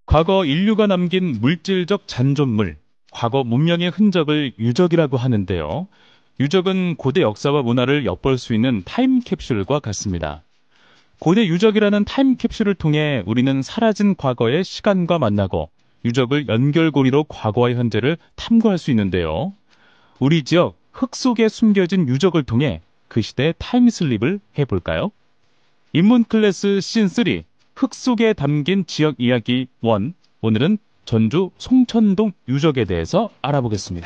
과거 인류가 남긴 물질적 잔존물, 과거 문명의 흔적을 유적이라고 하는데요. 유적은 고대 역사와 문화를 엿볼 수 있는 타임캡슐과 같습니다. 고대 유적이라는 타임캡슐을 통해 우리는 사라진 과거의 시간과 만나고 유적을 연결고리로 과거와 현재를 탐구할 수 있는데요. 우리 지역 흙 속에 숨겨진 유적을 통해 그 시대의 타임슬립을 해볼까요? 인문 클래스 시즌 3 흙 속에 담긴 지역 이야기 1, 오늘은 전주 송천동 유적에 대해서 알아보겠습니다.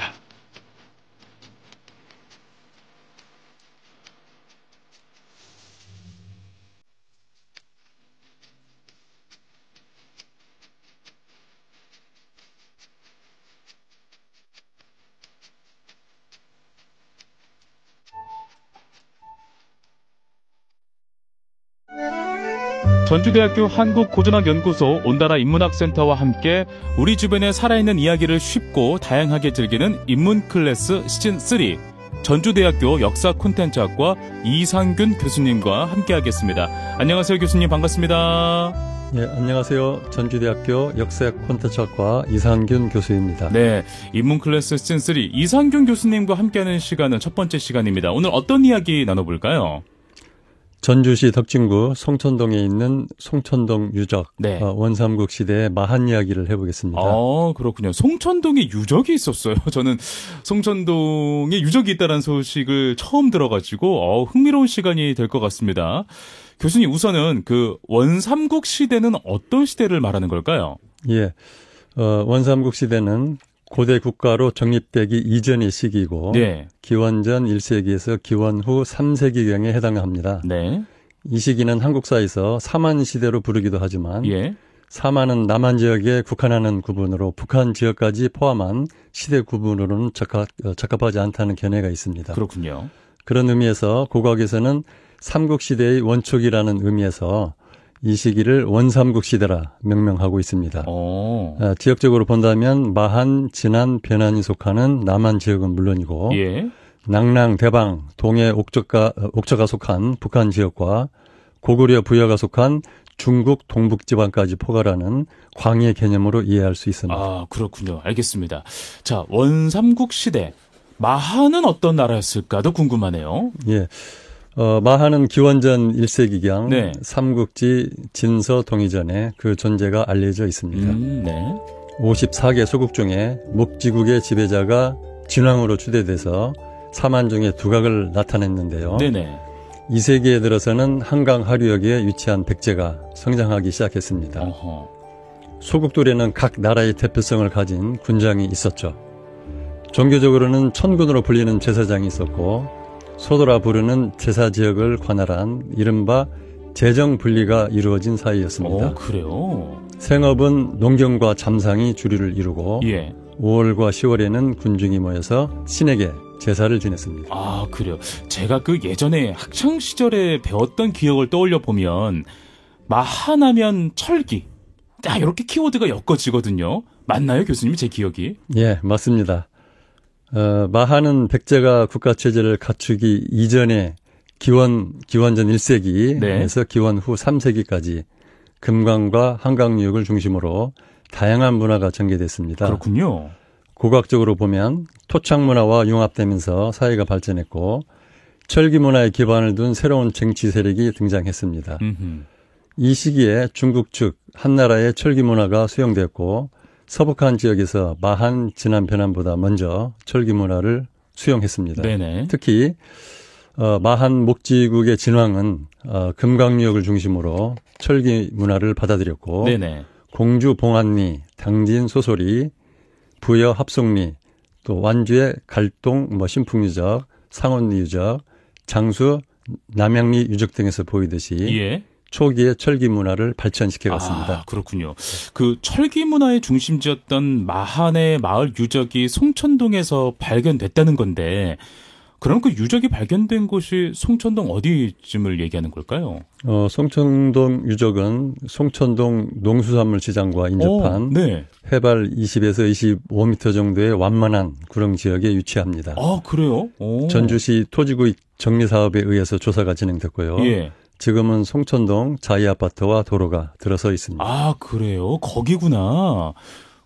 전주대학교 한국고전학연구소 온다라 인문학센터와 함께 우리 주변에 살아있는 이야기를 쉽고 다양하게 즐기는 인문 클래스 시즌 3 전주대학교 역사 콘텐츠학과 이상균 교수님과 함께하겠습니다. 안녕하세요, 교수님. 반갑습니다. 네, 안녕하세요. 전주대학교 역사 콘텐츠학과 이상균 교수입니다. 네, 인문 클래스 시즌 3 이상균 교수님과 함께하는 시간은 첫 번째 시간입니다. 오늘 어떤 이야기 나눠볼까요? 전주시 덕진구 송천동에 있는 송천동 유적, 네. 원삼국 시대의 마한 이야기를 해보겠습니다. 그렇군요. 송천동에 유적이 있었어요. 저는 송천동에 유적이 있다는 소식을 처음 들어가지고 흥미로운 시간이 될 것 같습니다. 교수님, 우선은 그 원삼국 시대는 어떤 시대를 말하는 걸까요? 예, 원삼국 시대는 고대 국가로 정립되기 이전의 시기이고 네. 기원전 1세기에서 기원 후 3세기경에 해당합니다. 네. 이 시기는 한국사에서 사만 시대로 부르기도 하지만 예. 사만은 남한 지역에 국한하는 구분으로 북한 지역까지 포함한 시대 구분으로는 적합하지 않다는 견해가 있습니다. 그렇군요. 그런 의미에서 고고학에서는 삼국시대의 원축이라는 의미에서 이 시기를 원삼국 시대라 명명하고 있습니다. 지역적으로 본다면 마한, 진안, 변안이 속하는 남한 지역은 물론이고 예. 낭랑, 대방, 동해 옥저가 속한 북한 지역과 고구려 부여가 속한 중국 동북지방까지 포괄하는 광해 개념으로 이해할 수 있습니다. 그렇군요. 알겠습니다. 자, 원삼국 시대. 마한은 어떤 나라였을까도 궁금하네요. 예. 마한은 기원전 1세기경 네. 삼국지 진서 동이전에 그 존재가 알려져 있습니다. 네. 54개 소국 중에 목지국의 지배자가 진왕으로 추대돼서 사만중의 두각을 나타냈는데요. 네네. 2세기에 들어서는 한강 하류역에 위치한 백제가 성장하기 시작했습니다. 소국들에는 각 나라의 대표성을 가진 군장이 있었죠. 종교적으로는 천군으로 불리는 제사장이 있었고 소도라 부르는 제사 지역을 관할한 이른바 재정 분리가 이루어진 사이였습니다. 그래요? 생업은 농경과 잠상이 주류를 이루고 예. 5월과 10월에는 군중이 모여서 신에게 제사를 지냈습니다. 그래요. 제가 그 예전에 학창 시절에 배웠던 기억을 떠올려 보면 마하나면 철기. 이렇게 키워드가 엮어지거든요. 맞나요, 교수님? 제 기억이? 예, 맞습니다. 마하는 백제가 국가체제를 갖추기 이전에 기원전 1세기에서 네. 기원 후 3세기까지 금강과 한강유역을 중심으로 다양한 문화가 전개됐습니다. 그렇군요. 고고학적으로 보면 토착문화와 융합되면서 사회가 발전했고 철기문화에 기반을 둔 새로운 정치 세력이 등장했습니다. 이 시기에 중국 측 한나라의 철기문화가 수용되었고 서북한 지역에서 마한, 진안, 변안보다 먼저 철기문화를 수용했습니다. 네네. 특히 마한 목지국의 진왕은 금강유역을 중심으로 철기문화를 받아들였고 네네. 공주 봉안리, 당진 소소리, 부여 합송리, 또 완주의 갈동, 신풍유적, 상원리 유적, 장수, 남양리 유적 등에서 보이듯이 예. 초기의 철기 문화를 발전시켜갔습니다. 그렇군요. 그 철기 문화의 중심지였던 마한의 마을 유적이 송천동에서 발견됐다는 건데, 그럼 그 유적이 발견된 곳이 송천동 어디쯤을 얘기하는 걸까요? 송천동 유적은 송천동 농수산물시장과 인접한 네. 해발 20에서 25m 정도의 완만한 구릉 지역에 위치합니다. 그래요? 전주시 토지구입 정리사업에 의해서 조사가 진행됐고요. 예. 지금은 송천동 자이아파트와 도로가 들어서 있습니다. 아, 그래요? 거기구나.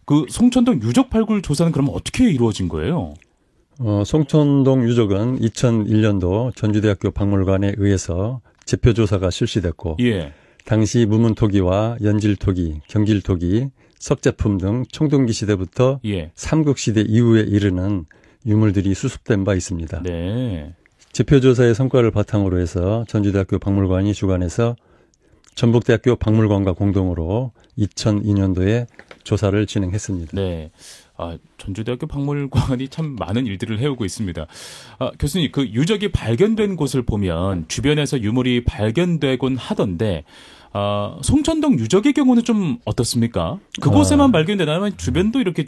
그 송천동 유적 발굴 조사는 그럼 어떻게 이루어진 거예요? 송천동 유적은 2001년도 전주대학교 박물관에 의해서 지표조사가 실시됐고 예. 당시 무문토기와 연질토기, 경질토기, 석제품 등 청동기 시대부터 예. 삼국시대 이후에 이르는 유물들이 수습된 바 있습니다. 네. 지표조사의 성과를 바탕으로 해서 전주대학교 박물관이 주관해서 전북대학교 박물관과 공동으로 2002년도에 조사를 진행했습니다. 네. 전주대학교 박물관이 참 많은 일들을 해오고 있습니다. 교수님, 그 유적이 발견된 곳을 보면 주변에서 유물이 발견되곤 하던데, 송천동 유적의 경우는 좀 어떻습니까? 그곳에만 발견되나요? 주변도 이렇게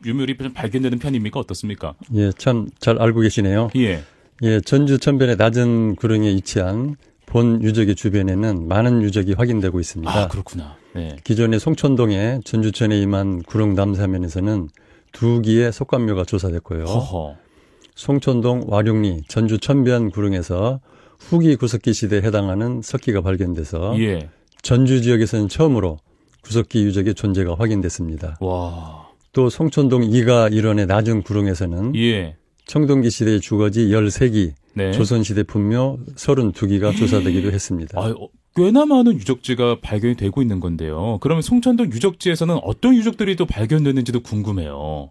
유물이 좀 발견되는 편입니까? 어떻습니까? 예, 참 잘 알고 계시네요. 예. 예, 전주 천변의 낮은 구릉에 위치한 본 유적의 주변에는 많은 유적이 확인되고 있습니다. 아, 그렇구나. 네. 기존의 송천동의 전주천에 임한 구릉 남사면에서는 2기의 석관묘가 조사됐고요. 허허. 송천동 와룡리 전주 천변 구릉에서 후기 구석기 시대에 해당하는 석기가 발견돼서 예. 전주 지역에서는 처음으로 구석기 유적의 존재가 확인됐습니다. 와. 또 송천동 2가 일원의 낮은 구릉에서는 예. 청동기 시대의 주거지 13기, 네. 조선시대 분묘 32기가 조사되기도 했습니다. 꽤나 많은 유적지가 발견이 되고 있는 건데요. 그러면 송천동 유적지에서는 어떤 유적들이 또 발견됐는지도 궁금해요.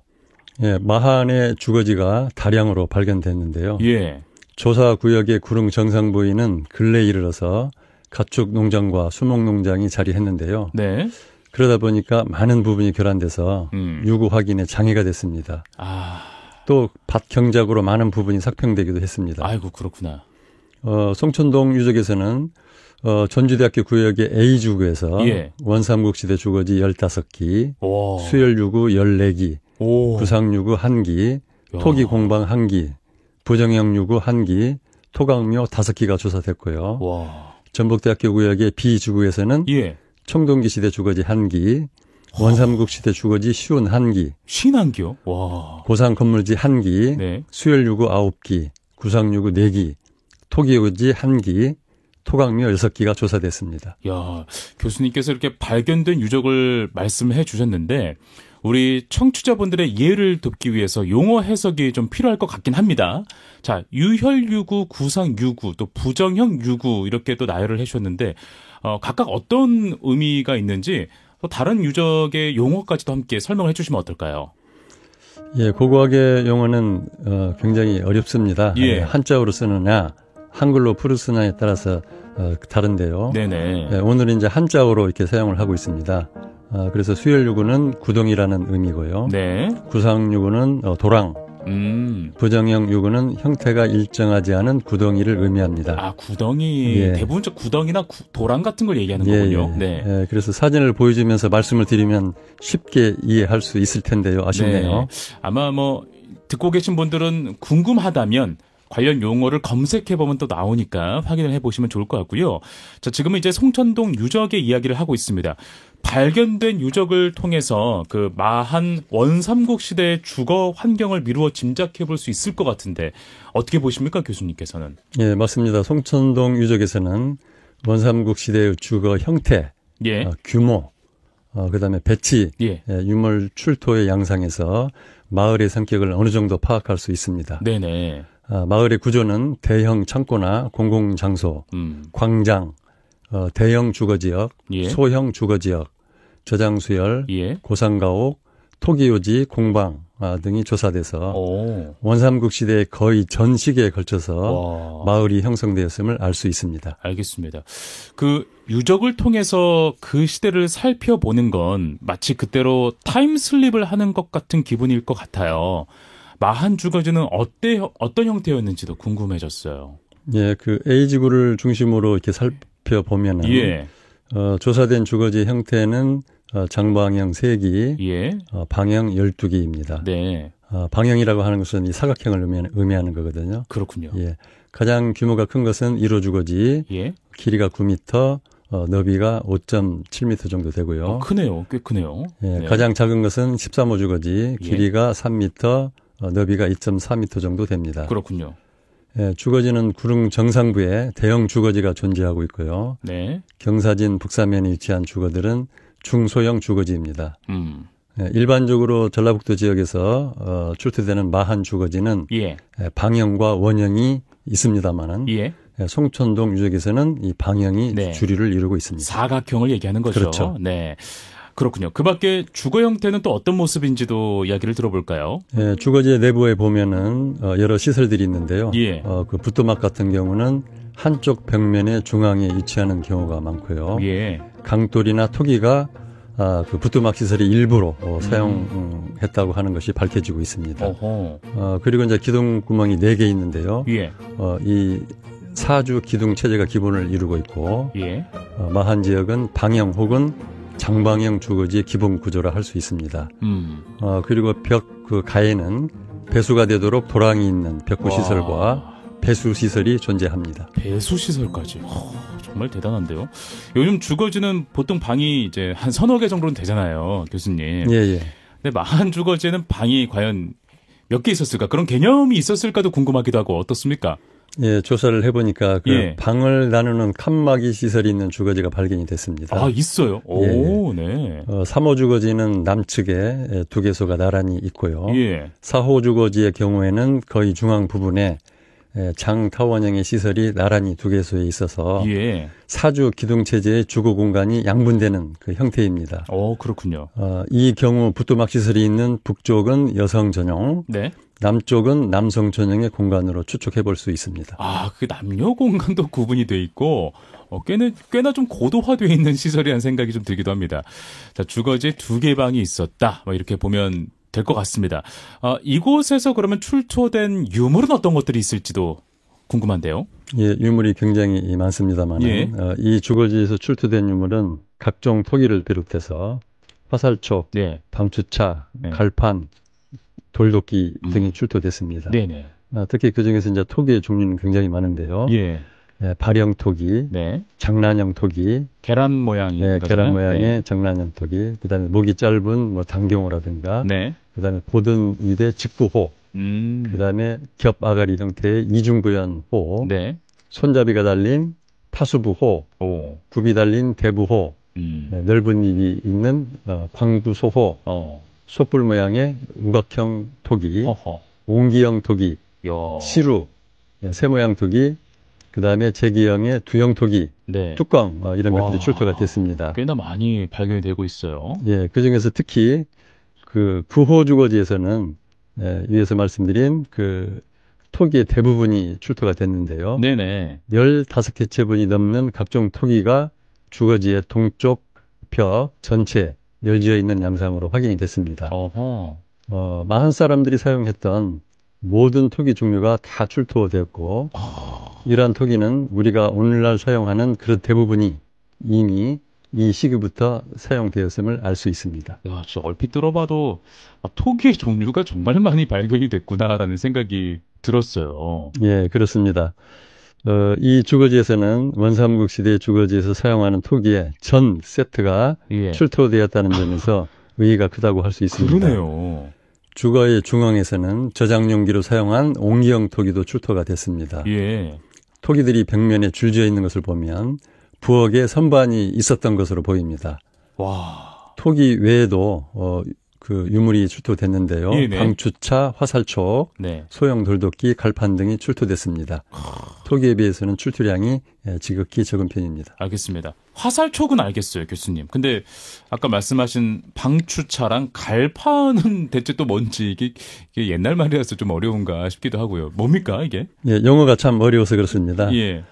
예, 마한의 주거지가 다량으로 발견됐는데요. 예. 조사 구역의 구릉 정상부에는 근래에 이르러서 가축 농장과 수목 농장이 자리했는데요. 네. 그러다 보니까 많은 부분이 결함돼서 유구 확인에 장애가 됐습니다. 또 밭 경작으로 많은 부분이 sak평되기도 했습니다. 아이고, 그렇구나. 송천동 유적에서는 전주대학교 구역의 A지구에서 예. 원삼국 시대 주거지 15기, 오. 수열유구 14기, 오. 구상유구 1기, 토기공방 1기, 부정형유구 1기, 토강묘 5기가 조사됐고요. 와. 전북대학교 구역의 B지구에서는 예. 청동기 시대 주거지 1기, 원삼국 시대 주거지 쉬운 1기, 신안기요? 와. 고상 건물지 1기, 네. 수열유구 9기, 구상유구 4기, 토기유지 1기, 토강묘 6기가 조사됐습니다. 야, 교수님께서 이렇게 발견된 유적을 말씀해 주셨는데 우리 청취자분들의 이해를 돕기 위해서 용어 해석이 좀 필요할 것 같긴 합니다. 자, 유혈유구, 구상유구, 또 부정형유구 이렇게 또 나열을 해 주셨는데 각각 어떤 의미가 있는지 또 다른 유적의 용어까지도 함께 설명을 해 주시면 어떨까요? 예, 고고학의 용어는 굉장히 어렵습니다. 예. 한자어로 쓰느냐, 한글로 풀어 쓰느냐에 따라서 다른데요. 네네. 예, 오늘은 이제 한자어로 이렇게 사용을 하고 있습니다. 그래서 수열유구는 구덩이라는 의미고요. 네. 구상유구는 도랑, 부정형 유구는 형태가 일정하지 않은 구덩이를 의미합니다. 아, 구덩이. 예. 대부분적 구덩이나 도랑 같은 걸 얘기하는 거군요. 예. 네. 예, 그래서 사진을 보여주면서 말씀을 드리면 쉽게 이해할 수 있을 텐데요. 아쉽네요. 네. 아마 듣고 계신 분들은 궁금하다면 관련 용어를 검색해보면 또 나오니까 확인을 해보시면 좋을 것 같고요. 자, 지금은 이제 송천동 유적의 이야기를 하고 있습니다. 발견된 유적을 통해서 그 마한 원삼국 시대의 주거 환경을 미루어 짐작해볼 수 있을 것 같은데 어떻게 보십니까, 교수님께서는? 예, 맞습니다. 송천동 유적에서는 원삼국 시대의 주거 형태, 예. 규모, 그다음에 배치, 예. 유물 출토의 양상에서 마을의 성격을 어느 정도 파악할 수 있습니다. 네네. 마을의 구조는 대형 창고나 공공장소, 광장, 대형 주거지역, 예. 소형 주거지역, 저장수열, 예. 고상가옥, 토기요지, 공방 등이 조사돼서 오. 원삼국 시대의 거의 전 시기에 걸쳐서 와. 마을이 형성되었음을 알 수 있습니다. 알겠습니다. 그 유적을 통해서 그 시대를 살펴보는 건 마치 그때로 타임슬립을 하는 것 같은 기분일 것 같아요. 마한 주거지는 어떤 형태였는지도 궁금해졌어요. 예, 그 A지구를 중심으로 이렇게 살펴보면은 예. 조사된 주거지 형태는 장방형 3기, 예. 방형 12기입니다. 네. 방형이라고 하는 것은 이 사각형을 의미하는 거거든요. 그렇군요. 예. 가장 규모가 큰 것은 1호 주거지, 예. 길이가 9m, 너비가 5.7m 정도 되고요. 크네요. 꽤 크네요. 예, 네. 가장 작은 것은 13호 주거지, 예. 길이가 3m, 너비가 2.4m 정도 됩니다. 그렇군요. 예, 주거지는 구릉 정상부에 대형 주거지가 존재하고 있고요. 네. 경사진 북사면에 위치한 주거들은 중소형 주거지입니다. 예, 일반적으로 전라북도 지역에서 출토되는 마한 주거지는 예. 방형과 원형이 있습니다만은 예. 송천동 유적에서는 이 방형이 네. 주류를 이루고 있습니다. 사각형을 얘기하는 거죠. 그렇죠. 네. 그렇군요. 그 밖에 주거 형태는 또 어떤 모습인지도 이야기를 들어볼까요? 예, 주거지의 내부에 보면은 여러 시설들이 있는데요. 예. 그 부뚜막 같은 경우는 한쪽 벽면의 중앙에 위치하는 경우가 많고요. 예. 강돌이나 토기가 그 부뚜막 시설의 일부로 사용했다고 하는 것이 밝혀지고 있습니다. 그리고 이제 기둥 구멍이 4개 있는데요. 예. 이 사주 기둥 체제가 기본을 이루고 있고, 예. 마한 지역은 방형 혹은 장방형 주거지의 기본 구조라 할 수 있습니다. 그리고 벽 그 가에는 배수가 되도록 도랑이 있는 벽구 시설과 배수 시설이 존재합니다. 배수 시설까지. 정말 대단한데요. 요즘 주거지는 보통 방이 이제 한 서너 개 정도는 되잖아요, 교수님. 예. 근데 마한 주거지에는 방이 과연 몇 개 있었을까? 그런 개념이 있었을까도 궁금하기도 하고 어떻습니까? 예, 조사를 해보니까 예. 방을 나누는 칸막이 시설이 있는 주거지가 발견이 됐습니다. 아, 있어요? 오, 네. 3호 주거지는 남측에 2개소가 나란히 있고요. 예. 4호 주거지의 경우에는 거의 중앙 부분에 장타원형의 시설이 나란히 2개소에 있어서 예. 사주 기둥 체제의 주거 공간이 양분되는 그 형태입니다. 그렇군요. 이 경우 부뚜막 시설이 있는 북쪽은 여성 전용, 네. 남쪽은 남성 전용의 공간으로 추측해 볼 수 있습니다. 그 남녀 공간도 구분이 돼 있고, 꽤나 좀 고도화되어 있는 시설이라는 생각이 좀 들기도 합니다. 자, 주거지에 2개 방이 있었다. 이렇게 보면 될 것 같습니다. 이곳에서 그러면 출토된 유물은 어떤 것들이 있을지도 궁금한데요. 예, 유물이 굉장히 많습니다만, 예. 이 주거지에서 출토된 유물은 각종 토기를 비롯해서 화살촉, 네. 방추차, 네. 갈판, 돌도끼 등이 출토됐습니다. 네네. 특히 그 중에서 이제 토기의 종류는 굉장히 많은데요. 예. 발형 토기, 네. 장난형 토기, 계란 모양이. 계란 모양의 네. 장난형 토기, 그다음에 목이 짧은 당경호라든가, 네. 그다음에 고든 위대 직구호, 그다음에 겹 아가리 형태의 이중부연호, 네. 손잡이가 달린 타수부호, 굽이 달린 대부호, 넓은 입이 있는 광두소호, 솥불 모양의 우각형 토기, 옹기형 토기, 시루, 세모양 토기, 그 다음에 제기형의 두형 토기, 네. 뚜껑 이런 것들이 출토가 됐습니다. 꽤나 많이 발견이 되고 있어요. 예, 그 중에서 특히 그 9호 주거지에서는 위에서 말씀드린 그 토기의 대부분이 출토가 됐는데요. 네네. 15개체분이 넘는 각종 토기가 주거지의 동쪽 벽 전체 널지어 있는 양상으로 확인이 됐습니다. 마한 사람들이 사용했던 모든 토기 종류가 다 출토되었고, 이러한 토기는 우리가 오늘날 사용하는 그릇 대부분이 이미 이 시기부터 사용되었음을 알 수 있습니다. 저 얼핏 들어봐도 토기의 종류가 정말 많이 발견이 됐구나라는 생각이 들었어요. 예, 그렇습니다. 이 주거지에서는 원삼국 시대 주거지에서 사용하는 토기의 전 세트가 출토되었다는 점에서 의의가 크다고 할 수 있습니다. 그러네요. 주거의 중앙에서는 저장용기로 사용한 옹기형 토기도 출토가 됐습니다. 예. 토기들이 벽면에 줄지어 있는 것을 보면 부엌에 선반이 있었던 것으로 보입니다. 와. 토기 외에도 그 유물이 출토됐는데요. 네네. 방추차, 화살촉, 네. 소형 돌도끼, 갈판 등이 출토됐습니다. 토기에 비해서는 출토량이 지극히 적은 편입니다. 알겠습니다. 화살촉은 알겠어요, 교수님. 근데 아까 말씀하신 방추차랑 갈판은 대체 또 뭔지 이게 옛날 말이라서 좀 어려운가 싶기도 하고요. 뭡니까 이게? 예, 용어가 참 어려워서 그렇습니다. 예.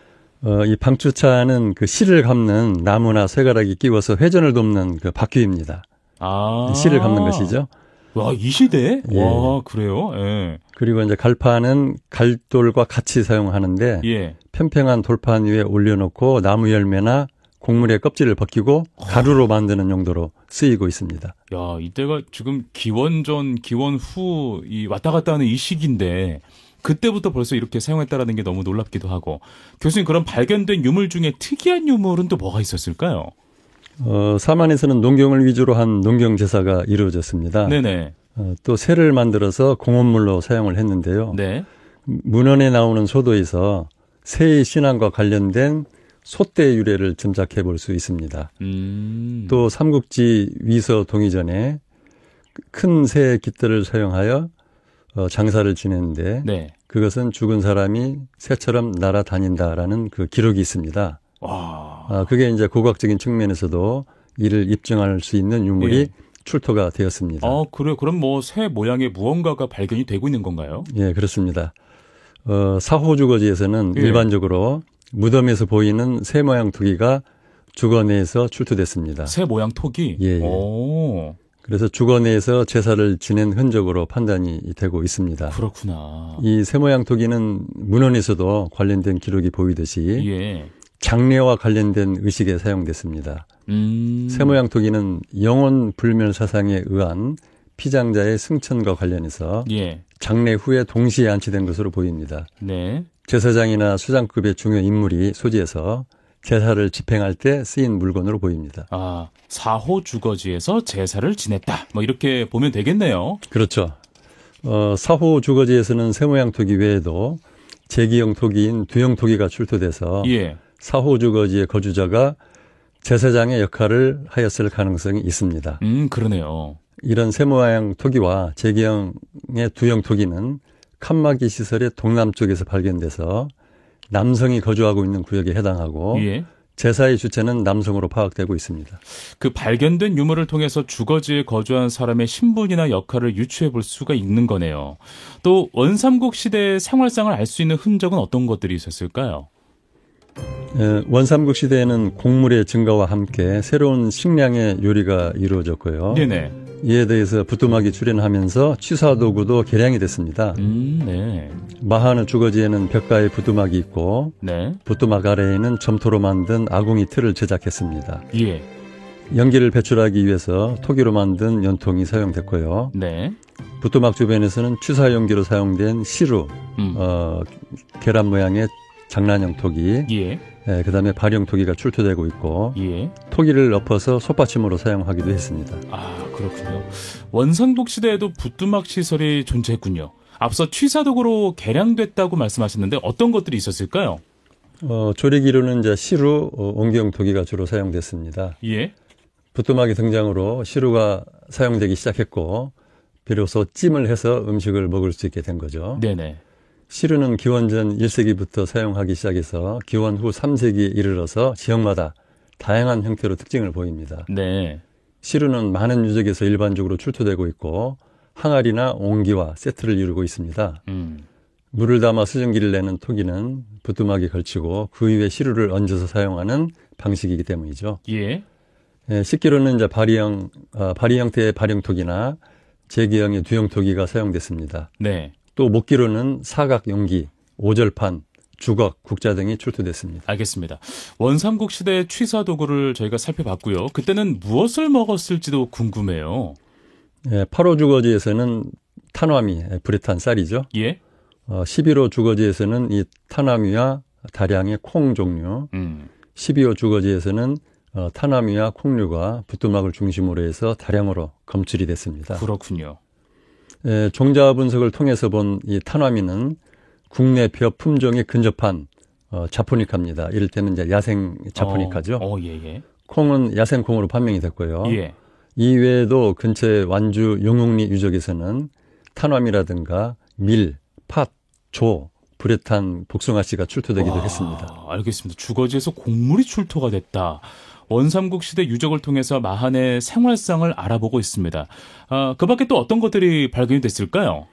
이 방추차는 그 실을 감는 나무나 쇠가락이 끼워서 회전을 돕는 그 바퀴입니다. 실을 감는 것이죠. 와, 이 시대에? 예. 와, 그래요? 예. 그리고 이제 갈판은 갈돌과 같이 사용하는데, 예. 평평한 돌판 위에 올려놓고 나무 열매나 곡물의 껍질을 벗기고 가루로 만드는 용도로 쓰이고 있습니다. 야, 이때가 지금 기원 전, 기원 후, 왔다 갔다 하는 이 시기인데, 그때부터 벌써 이렇게 사용했다라는 게 너무 놀랍기도 하고. 교수님, 그럼 발견된 유물 중에 특이한 유물은 또 뭐가 있었을까요? 사만에서는 농경을 위주로 한 농경 제사가 이루어졌습니다. 네네. 또 새를 만들어서 공업물로 사용을 했는데요. 네. 문헌에 나오는 소도에서 새의 신앙과 관련된 소떼 유래를 짐작해 볼 수 있습니다. 또 삼국지 위서 동의전에 큰 새 깃들을 사용하여 장사를 지냈는데 네. 그것은 죽은 사람이 새처럼 날아다닌다라는 그 기록이 있습니다. 그게 이제 고고학적인 측면에서도 이를 입증할 수 있는 유물이 예. 출토가 되었습니다. 그래요. 그럼 뭐 새 모양의 무언가가 발견이 되고 있는 건가요? 예, 그렇습니다. 사호주거지에서는 예. 일반적으로 무덤에서 보이는 새 모양 토기가 주거 내에서 출토됐습니다. 새 모양 토기? 예, 예. 오. 그래서 주거 내에서 제사를 지낸 흔적으로 판단이 되고 있습니다. 그렇구나. 이 새 모양 토기는 문헌에서도 관련된 기록이 보이듯이 예. 장례와 관련된 의식에 사용됐습니다. 새 모양 토기는 영혼 불멸 사상에 의한 피장자의 승천과 관련해서 예. 장례 후에 동시에 안치된 것으로 보입니다. 네. 제사장이나 수장급의 중요 인물이 소지해서 제사를 집행할 때 쓰인 물건으로 보입니다. 사호 주거지에서 제사를 지냈다. 뭐 이렇게 보면 되겠네요. 그렇죠. 사호 주거지에서는 새 모양 토기 외에도 제기형 토기인 두형 토기가 출토돼서 예. 사호 주거지의 거주자가 제사장의 역할을 하였을 가능성이 있습니다. 그러네요. 이런 새 모양 토기와 제기형의 두형 토기는 칸막이 시설의 동남쪽에서 발견돼서 남성이 거주하고 있는 구역에 해당하고 예. 제사의 주체는 남성으로 파악되고 있습니다. 그 발견된 유물을 통해서 주거지에 거주한 사람의 신분이나 역할을 유추해 볼 수가 있는 거네요. 또 원삼국 시대의 생활상을 알 수 있는 흔적은 어떤 것들이 있었을까요? 원삼국 시대에는 곡물의 증가와 함께 새로운 식량의 요리가 이루어졌고요. 네네. 이에 대해서 부뚜막이 출현하면서 취사도구도 개량이 됐습니다. 네. 마하느 주거지에는 벽가에 부뚜막이 있고 네. 부뚜막 아래에는 점토로 만든 아궁이 틀을 제작했습니다. 예. 연기를 배출하기 위해서 토기로 만든 연통이 사용됐고요. 네. 부뚜막 주변에서는 취사 용기로 사용된 시루, 계란 모양의 장난형 토기, 예. 그다음에 발형 토기가 출토되고 있고 예. 토기를 엎어서 솥받침으로 사용하기도 했습니다. 그렇군요. 원삼국 시대에도 부뚜막 시설이 존재했군요. 앞서 취사도구로 개량됐다고 말씀하셨는데 어떤 것들이 있었을까요? 조리기로는 이제 시루, 옹기형 토기가 주로 사용됐습니다. 예. 부뚜막이 등장으로 시루가 사용되기 시작했고 비로소 찜을 해서 음식을 먹을 수 있게 된 거죠. 네네. 시루는 기원전 1세기부터 사용하기 시작해서 기원 후 3세기에 이르러서 지역마다 다양한 형태로 특징을 보입니다. 네. 시루는 많은 유적에서 일반적으로 출토되고 있고 항아리나 옹기와 세트를 이루고 있습니다. 물을 담아 수증기를 내는 토기는 부뚜막에 걸치고 그 위에 시루를 얹어서 사용하는 방식이기 때문이죠. 예. 식기로는 이제 바리 형태의 발형 토기나 제기형의 두형 토기가 사용됐습니다. 네. 또 목기로는 사각 용기, 오절판, 주걱, 국자 등이 출토됐습니다. 알겠습니다. 원삼국 시대의 취사 도구를 저희가 살펴봤고요. 그때는 무엇을 먹었을지도 궁금해요. 8호 주거지에서는 탄화미, 불에 탄 쌀이죠. 예. 11호 주거지에서는 이 탄화미와 다량의 콩 종류, 12호 주거지에서는 탄화미와 콩류가 부뚜막을 중심으로 해서 다량으로 검출이 됐습니다. 그렇군요. 종자 분석을 통해서 본 이 탄화미는 국내 벼 품종에 근접한 자포니카입니다. 이를테면 이제 야생 자포니카죠. 예. 콩은 야생콩으로 판명이 됐고요. 예. 이외에도 근처의 완주 용흥리 유적에서는 탄화미라든가 밀, 팥, 조, 불에 탄 복숭아씨가 출토되기도 했습니다. 알겠습니다. 주거지에서 곡물이 출토가 됐다. 원삼국 시대 유적을 통해서 마한의 생활상을 알아보고 있습니다. 그 밖에 또 어떤 것들이 발견이 됐을까요?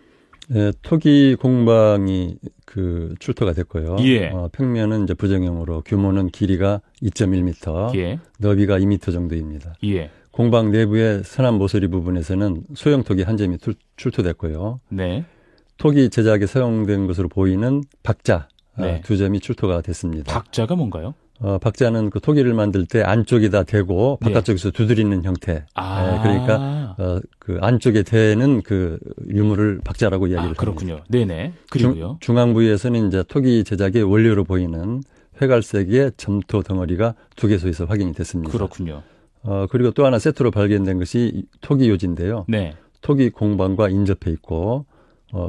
토기 공방이 출토가 됐고요. 예. 평면은 이제 부정형으로 규모는 길이가 2.1m, 예. 너비가 2m 정도입니다. 예. 공방 내부의 서남 모서리 부분에서는 소형 토기 한 점이 출토됐고요. 네. 토기 제작에 사용된 것으로 보이는 박자 네. 2점이 출토가 됐습니다. 박자가 뭔가요? 박자는 그 토기를 만들 때 안쪽에다 대고 바깥쪽에서 두드리는 형태. 그러니까 그 안쪽에 대는 그 유물을 박자라고 이야기를 합니다. 그렇군요. 네네. 그리고요. 중앙 부위에서는 이제 토기 제작의 원료로 보이는 회갈색의 점토 덩어리가 2개소에서 확인이 됐습니다. 그렇군요. 그리고 또 하나 세트로 발견된 것이 토기 요지인데요. 네. 토기 공방과 인접해 있고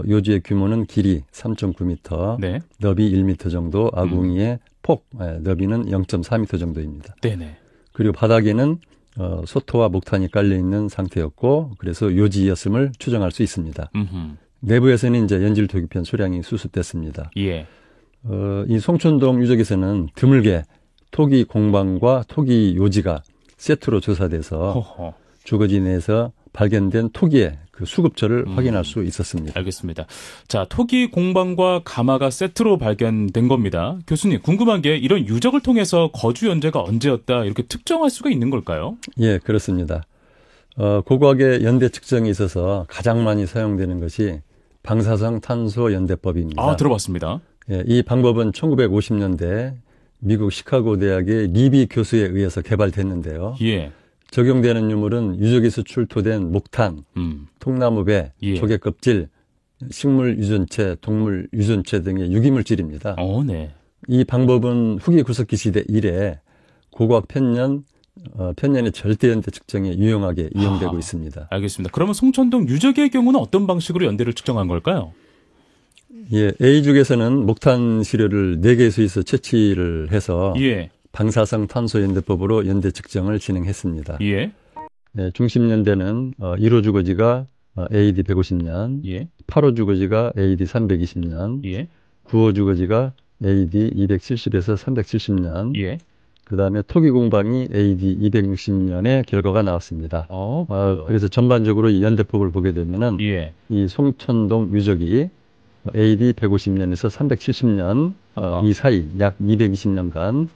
요지의 규모는 길이 3.9m, 네. 너비 1m 정도, 아궁이의 폭, 너비는 0.4m 정도입니다. 네네. 그리고 바닥에는 소토와 목탄이 깔려 있는 상태였고, 그래서 요지였음을 추정할 수 있습니다. 내부에서는 이제 연질 토기편 소량이 수습됐습니다. 예. 이 송천동 유적에서는 드물게 토기 공방과 토기 요지가 세트로 조사돼서 허허. 주거지 내에서 발견된 토기의 그 수급처를 확인할 수 있었습니다. 알겠습니다. 자, 토기 공방과 가마가 세트로 발견된 겁니다. 교수님, 궁금한 게 이런 유적을 통해서 거주 연대가 언제였다 이렇게 특정할 수가 있는 걸까요? 예, 그렇습니다. 고고학의 연대 측정에 있어서 가장 많이 사용되는 것이 방사성 탄소 연대법입니다. 아, 들어봤습니다. 예, 이 방법은 1950년대 미국 시카고 대학의 리비 교수에 의해서 개발됐는데요. 예. 적용되는 유물은 유적에서 출토된 목탄, 통나무배, 예. 조개껍질, 식물 유전체, 동물 유전체 등의 유기물질입니다. 네. 이 방법은 후기 구석기 시대 이래 고고학 편년의 절대연대 측정에 유용하게 이용되고 있습니다. 알겠습니다. 그러면 송천동 유적의 경우는 어떤 방식으로 연대를 측정한 걸까요? 예, A죽에서는 목탄 시료를 4개소에서 채취를 해서 예. 방사성 탄소 연대법으로 연대 측정을 진행했습니다. 예. 네, 중심 연대는 1호 주거지가 AD 150년, 예. 8호 주거지가 AD 320년, 예. 9호 주거지가 AD 270에서 370년, 예. 그다음에 토기 공방이 AD 260년의 결과가 나왔습니다. 그래서 전반적으로 이 연대법을 보게 되면은 예. 이 송천동 유적이 AD 150년에서 370년 이 사이 약 220년간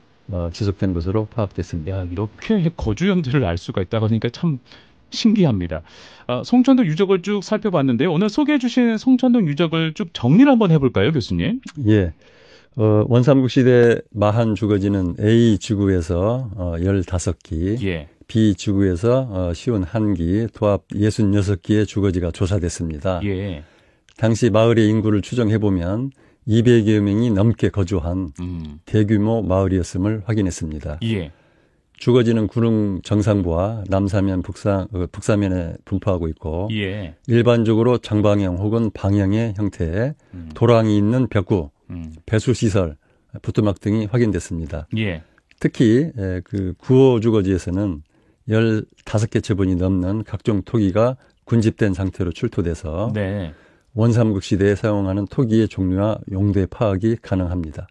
지속된 것으로 파악됐습니다. 야, 이렇게 거주 연대를 알 수가 있다고 하니까 참 신기합니다. 송천동 유적을 쭉 살펴봤는데요. 오늘 소개해 주신 송천동 유적을 쭉 정리를 한번 해볼까요, 교수님? 예. 원삼국 시대 마한 주거지는 A 지구에서 15기, 예. B 지구에서 51기, 도합 66기의 주거지가 조사됐습니다. 예. 당시 마을의 인구를 추정해보면 200여 명이 넘게 거주한 대규모 마을이었음을 확인했습니다. 예. 주거지는 구릉 정상부와 남사면 북사면에 분포하고 있고 예. 일반적으로 정방형 혹은 방형의 형태의 도랑이 있는 벽구, 배수시설, 부뚜막 등이 확인됐습니다. 예. 특히 그 구호 주거지에서는 15개 처분이 넘는 각종 토기가 군집된 상태로 출토돼서 네. 원삼국 시대에 사용하는 토기의 종류와 용도의 파악이 가능합니다.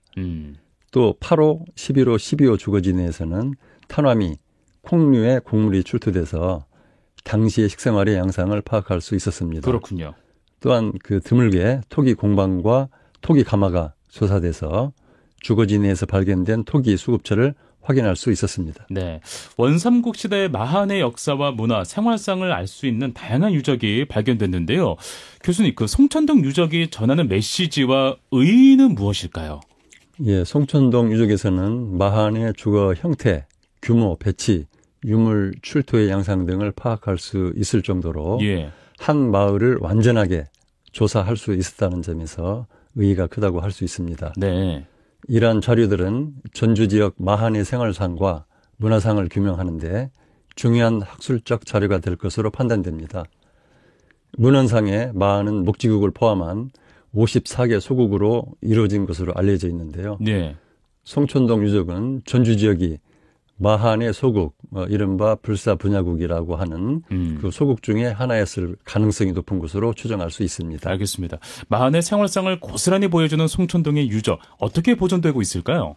또 8호, 11호, 12호 주거지 내에서는 탄화미, 콩류의 곡물이 출토돼서 당시의 식생활의 양상을 파악할 수 있었습니다. 그렇군요. 또한 그 드물게 토기 공방과 토기 가마가 조사돼서 주거지 내에서 발견된 토기 수급처를 확인할 수 있었습니다. 네. 원삼국 시대의 마한의 역사와 문화, 생활상을 알 수 있는 다양한 유적이 발견됐는데요. 교수님, 그 송천동 유적이 전하는 메시지와 의의는 무엇일까요? 예, 송천동 유적에서는 마한의 주거 형태, 규모, 배치, 유물 출토의 양상 등을 파악할 수 있을 정도로 예. 한 마을을 완전하게 조사할 수 있었다는 점에서 의의가 크다고 할 수 있습니다. 네. 이러한 자료들은 전주 지역 마한의 생활상과 문화상을 규명하는데 중요한 학술적 자료가 될 것으로 판단됩니다. 문헌상에 마한은 목지국을 포함한 54개 소국으로 이루어진 것으로 알려져 있는데요. 네. 송천동 유적은 전주 지역이 마한의 소국, 이른바 불사분야국이라고 하는 그 소국 중에 하나였을 가능성이 높은 것으로 추정할 수 있습니다. 알겠습니다. 마한의 생활상을 고스란히 보여주는 송천동의 유적, 어떻게 보존되고 있을까요?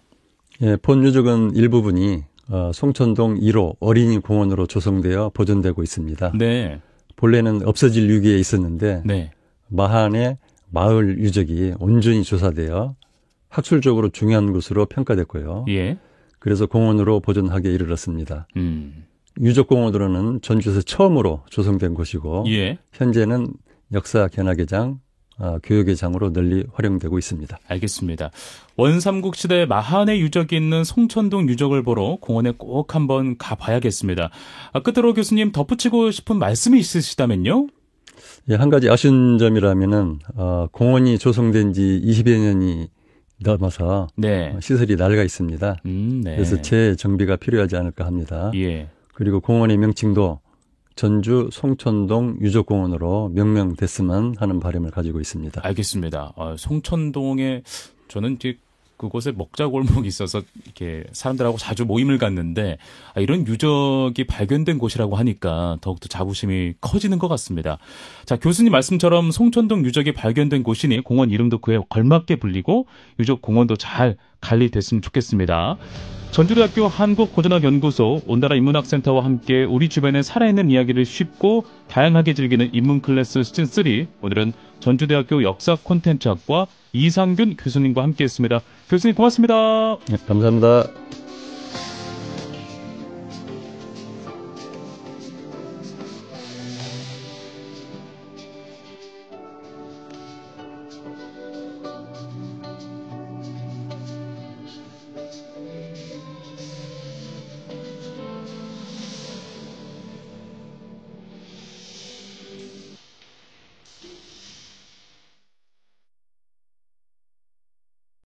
예, 본 유적은 일부분이 송천동 1호 어린이 공원으로 조성되어 보존되고 있습니다. 네. 본래는 없어질 위기에 있었는데 네. 마한의 마을 유적이 온전히 조사되어 학술적으로 중요한 것으로 평가됐고요. 예. 그래서 공원으로 보존하게 이르렀습니다. 유적공원으로는 전주에서 처음으로 조성된 곳이고 예. 현재는 역사 견학회장, 교육회장으로 널리 활용되고 있습니다. 알겠습니다. 원삼국 시대 마한의 유적이 있는 송천동 유적을 보러 공원에 꼭 한번 가봐야겠습니다. 끝으로 교수님 덧붙이고 싶은 말씀이 있으시다면요? 예, 한 가지 아쉬운 점이라면은 공원이 조성된 지 20여 년이 넘어서 네. 시설이 낡아 있습니다. 네. 그래서 재정비가 필요하지 않을까 합니다. 예. 그리고 공원의 명칭도 전주 송천동 유적공원으로 명명됐으면 하는 바람을 가지고 있습니다. 알겠습니다. 송천동에 저는 이제 그곳에 먹자골목이 있어서 이렇게 사람들하고 자주 모임을 갖는데 이런 유적이 발견된 곳이라고 하니까 더욱더 자부심이 커지는 것 같습니다. 자, 교수님 말씀처럼 송천동 유적이 발견된 곳이니 공원 이름도 그에 걸맞게 불리고 유적 공원도 잘 관리됐으면 좋겠습니다. 전주대학교 한국고전학연구소 온다라 인문학센터와 함께 우리 주변의 살아있는 이야기를 쉽고 다양하게 즐기는 인문 클래스 시즌3. 오늘은 전주대학교 역사 콘텐츠학과 이상균 교수님과 함께했습니다. 교수님 고맙습니다. 네, 감사합니다.